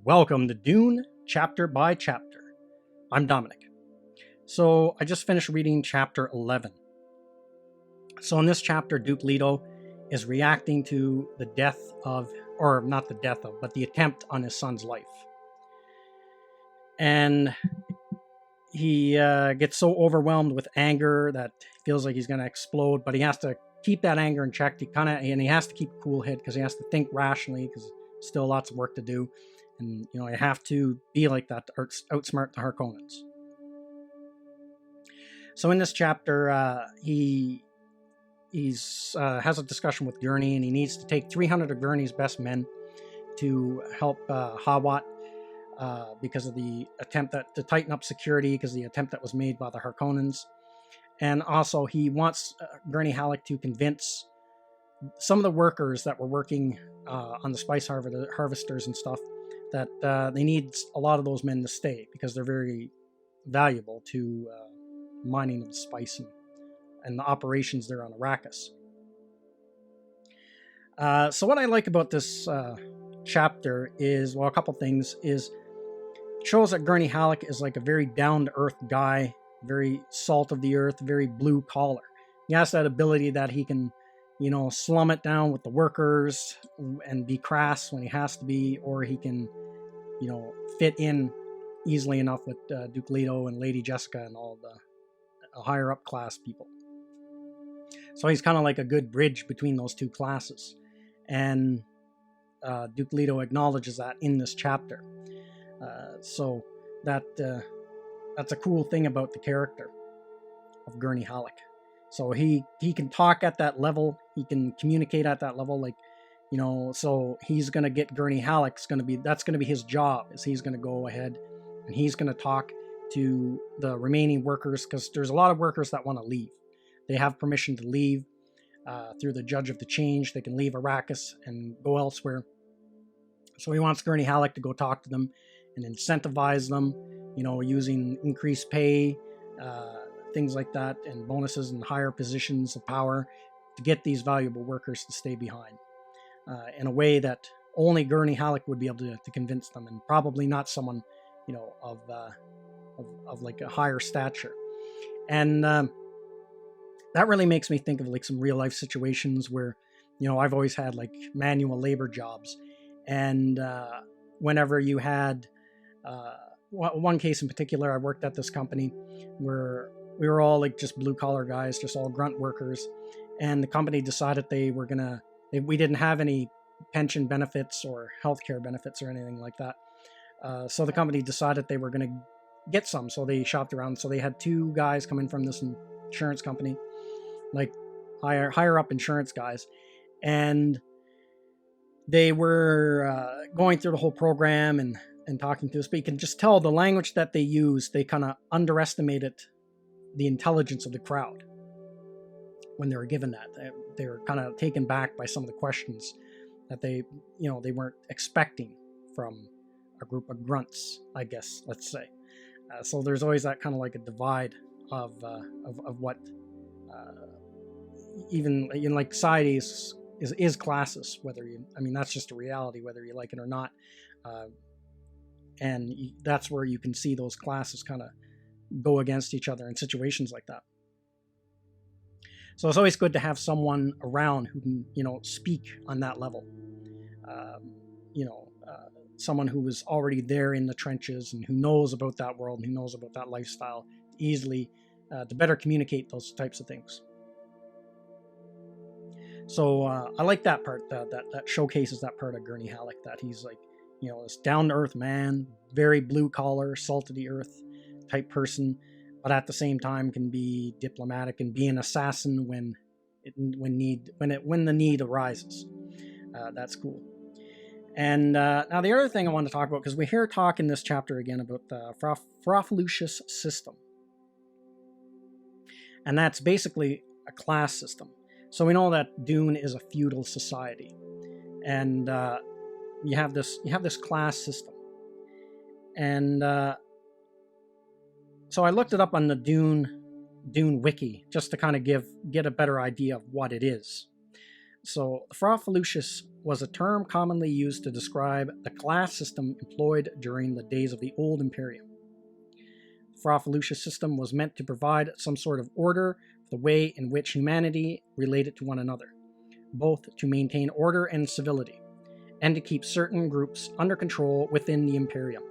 Welcome to Dune Chapter by Chapter. I'm Dominic. So I just finished reading chapter 11. So in this chapter, Duke Leto is reacting to the death of, or not the death of, but the attempt on his son's life. And he gets so overwhelmed with anger that he feels like he's going to explode, but he has to keep that anger in check. And he has to keep a cool head because he has to think rationally because still lots of work to do. And, you have to be like that to outsmart the Harkonnens. So in this chapter, he has a discussion with Gurney, and he needs to take 300 of Gurney's best men to help Hawat because of the attempt to tighten up security, because of the attempt that was made by the Harkonnens. And also he wants Gurney Halleck to convince some of the workers that were working on the spice harvesters and stuff that they need a lot of those men to stay because they're very valuable to mining of the spice and the operations there on Arrakis. So what I like about this chapter is, well, a couple things, is it shows that Gurney Halleck is like a very down-to-earth guy, very salt of the earth, very blue collar. He has that ability that he can, slum it down with the workers and be crass when he has to be, or he can, fit in easily enough with Duke Leto and Lady Jessica and all the higher up class people. So he's kind of like a good bridge between those two classes. And Duke Leto acknowledges that in this chapter. So that's a cool thing about the character of Gurney Halleck. So he can talk at that level. He can communicate at that level. So he's going to get Gurney Halleck. That's going to be his job, is he's going to go ahead and he's going to talk to the remaining workers, because there's a lot of workers that want to leave. They have permission to leave through the Judge of the Change. They can leave Arrakis and go elsewhere. So he wants Gurney Halleck to go talk to them and incentivize them, using increased pay, things like that, and bonuses and higher positions of power to get these valuable workers to stay behind in a way that only Gurney Halleck would be able to convince them, and probably not someone, of like a higher stature. And that really makes me think of like some real life situations where, I've always had like manual labor jobs. And whenever you had one case in particular, I worked at this company where we were all like just blue collar guys, just all grunt workers. And the company decided we didn't have any pension benefits or healthcare benefits or anything like that. So the company decided they were going to get some. So they shopped around. So they had two guys come in from this insurance company, like higher up insurance guys. And they were going through the whole program and talking to us, but you can just tell the language that they use, they kind of underestimated the intelligence of the crowd when they were given that. They were kind of taken back by some of the questions that they weren't expecting from a group of grunts, I guess, let's say. So there's always that kind of like a divide of what even like society is classes, that's just a reality, whether you like it or not. And that's where you can see those classes kind of go against each other in situations like that. So it's always good to have someone around who can, speak on that level. Someone who is already there in the trenches and who knows about that world and who knows about that lifestyle easily to better communicate those types of things. So I like that part, that showcases that part of Gurney Halleck, that he's like, this down-to-earth man, very blue-collar, salt-of-the-earth type person, but at the same time can be diplomatic and be an assassin when the need arises. That's cool. And now the other thing I want to talk about, because we hear talk in this chapter again about the Faufreluches system. And that's basically a class system. So we know that Dune is a feudal society, and you have this class system. And so I looked it up on the Dune wiki just to kind of get a better idea of what it is. So the Faufreluches was a term commonly used to describe the class system employed during the days of the Old Imperium. The Faufreluches system was meant to provide some sort of order for the way in which humanity related to one another, both to maintain order and civility, and to keep certain groups under control within the Imperium.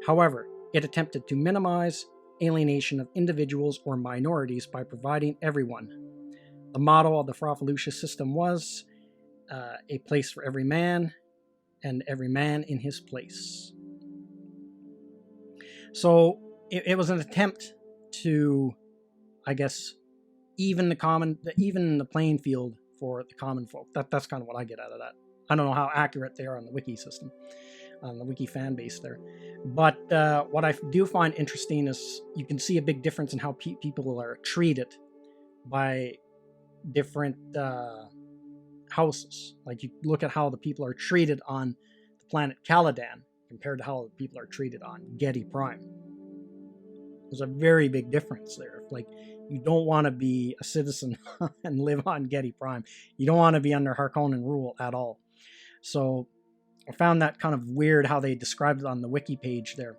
However, it attempted to minimize alienation of individuals or minorities by providing everyone. The motto of the Faufreluches system was a place for every man, and every man in his place. So it was an attempt to, I guess, even the playing field for the common folk. That's kind of what I get out of that. I don't know how accurate they are on the wiki system, on the wiki fan base there. But what I do find interesting is you can see a big difference in how people are treated by different houses. Like you look at how the people are treated on the planet Caladan compared to how the people are treated on Gedi Prime. There's a very big difference there. Like, you don't want to be a citizen and live on Gedi Prime. You don't want to be under Harkonnen rule at all. So I found that kind of weird how they described it on the wiki page there,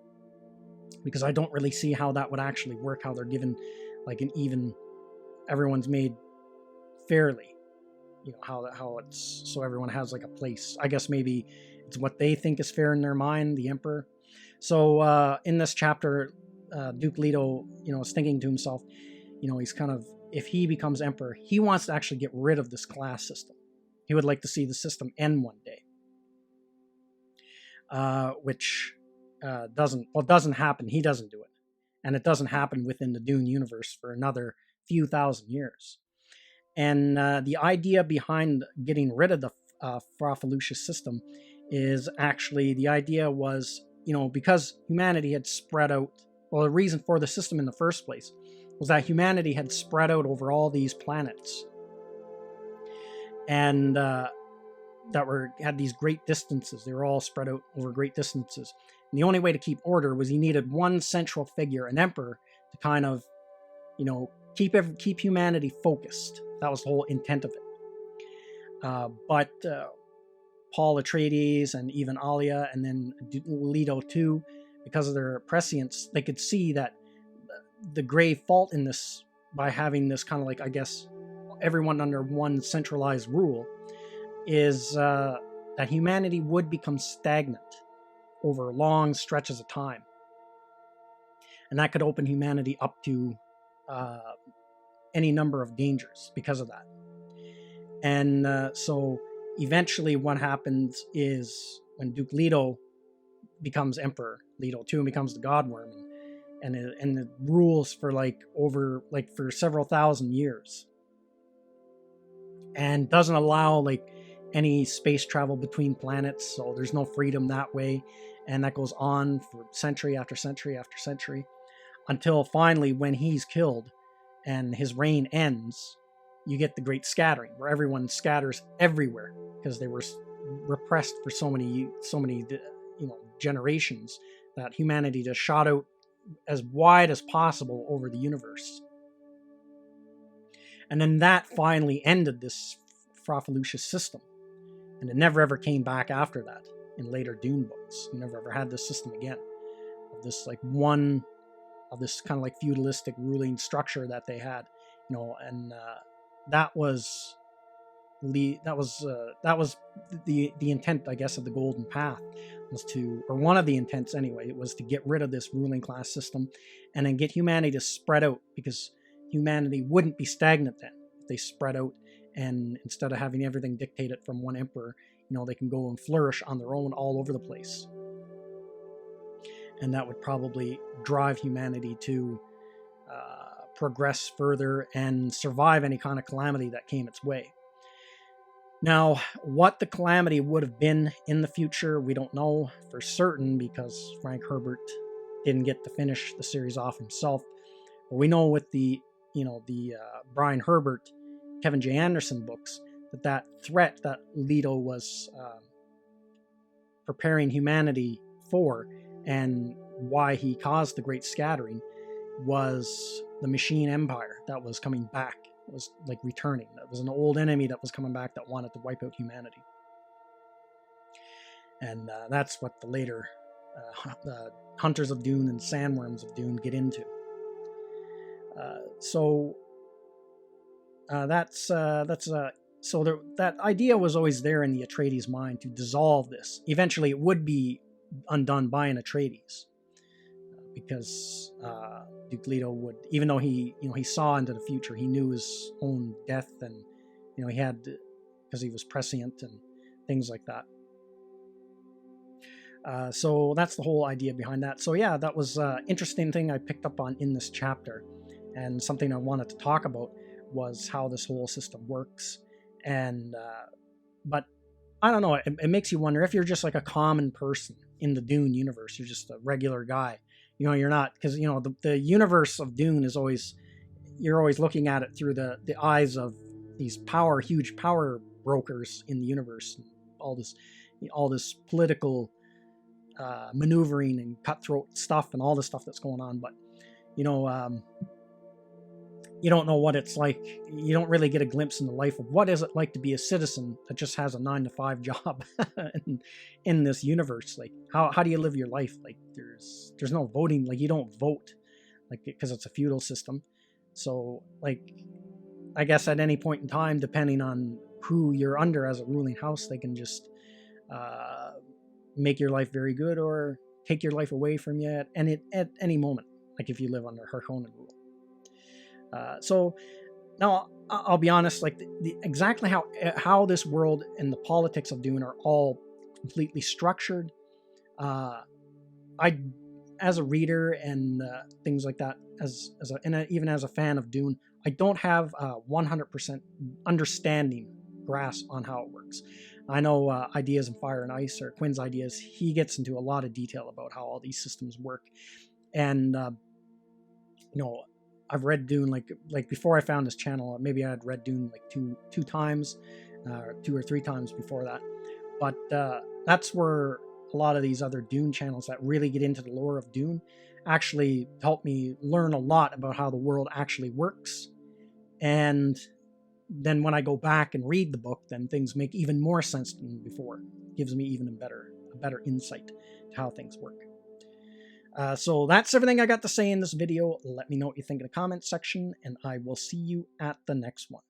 because I don't really see how that would actually work, how they're given like an even, everyone's made fairly, you know, how it's so everyone has like a place. I guess maybe it's what they think is fair in their mind, the Emperor. So in this chapter, Duke Leto, you know, is thinking to himself, you know, he's kind of, if he becomes Emperor, he wants to actually get rid of this class system. He would like to see the system end one day. Which doesn't happen. He doesn't do it. And it doesn't happen within the Dune universe for another few thousand years. And the idea behind getting rid of the Faufreluches system is actually, the idea was, you know, because humanity had spread out, well, the reason for the system in the first place was that humanity had spread out over all these planets. And had these great distances. They were all spread out over great distances. And the only way to keep order was you needed one central figure, an emperor, to kind of, you know, keep humanity focused. That was the whole intent of it. But Paul Atreides and even Alia and then Leto too, because of their prescience, they could see that the grave fault in this, by having this kind of like, I guess, everyone under one centralized rule, is that humanity would become stagnant over long stretches of time. And that could open humanity up to any number of dangers because of that. And so eventually what happens is when Duke Leto becomes Emperor, Leto too, and becomes the Godworm, and it rules for for several thousand years, and doesn't allow any space travel between planets, so there's no freedom that way. And that goes on for century after century after century, until finally when he's killed and his reign ends, you get the Great Scattering, where everyone scatters everywhere because they were repressed for so many generations, that humanity just shot out as wide as possible over the universe. And then that finally ended this Faufreluches system. And it never ever came back after that in later Dune books. You never ever had this system again, of this this kind of feudalistic ruling structure that they had, and that was the intent, I guess, of the Golden Path, was to, or one of the intents anyway, it was to get rid of this ruling class system and then get humanity to spread out, because humanity wouldn't be stagnant then if they spread out. And instead of having everything dictated from one emperor, they can go and flourish on their own all over the place. And that would probably drive humanity to progress further and survive any kind of calamity that came its way. Now, what the calamity would have been in the future, we don't know for certain, because Frank Herbert didn't get to finish the series off himself. But we know with the Brian Herbert, Kevin J. Anderson books, that threat that Leto was preparing humanity for, and why he caused the Great Scattering, was the Machine Empire that was coming back. It was returning. That was an old enemy that was coming back that wanted to wipe out humanity. And that's what the later Hunters of Dune and Sandworms of Dune get into. So that idea was always there in the Atreides' mind to dissolve this. Eventually, it would be undone by an Atreides, because Duke Leto would, even though he saw into the future, he knew his own death, and he had, because he was prescient and things like that. So that's the whole idea behind that. So yeah, that was an interesting thing I picked up on in this chapter, and something I wanted to talk about was how this whole system works. And but I don't know, it makes you wonder if you're just like a common person in the Dune universe. You're just a regular guy. You're not, because the universe of Dune is always, you're always looking at it through the eyes of these huge power brokers in the universe, and all this political maneuvering and cutthroat stuff and all this stuff that's going on. But you don't know what it's like. You don't really get a glimpse in the life of what is it like to be a citizen that just has a 9-to-5 job in this universe. Like, how do you live your life? Like, there's no voting. Like, you don't vote, like, because it's a feudal system. So, like, I guess at any point in time, depending on who you're under as a ruling house, they can just make your life very good or take your life away from you at any moment. Like if you live under Harkonnen rule. So now I'll be honest, like exactly how this world and the politics of Dune are all completely structured. I, as a reader and things like that, even as a fan of Dune, I don't have 100% understanding grasp on how it works. I know Ideas in Fire and Ice, or Quinn's Ideas, he gets into a lot of detail about how all these systems work. And I've read Dune like before I found this channel. Maybe I had read Dune like two times, 2 or 3 times before that. But that's where a lot of these other Dune channels that really get into the lore of Dune actually help me learn a lot about how the world actually works. And then when I go back and read the book, then things make even more sense than before. It gives me even a better insight to how things work. So that's everything I got to say in this video. Let me know what you think in the comments section, and I will see you at the next one.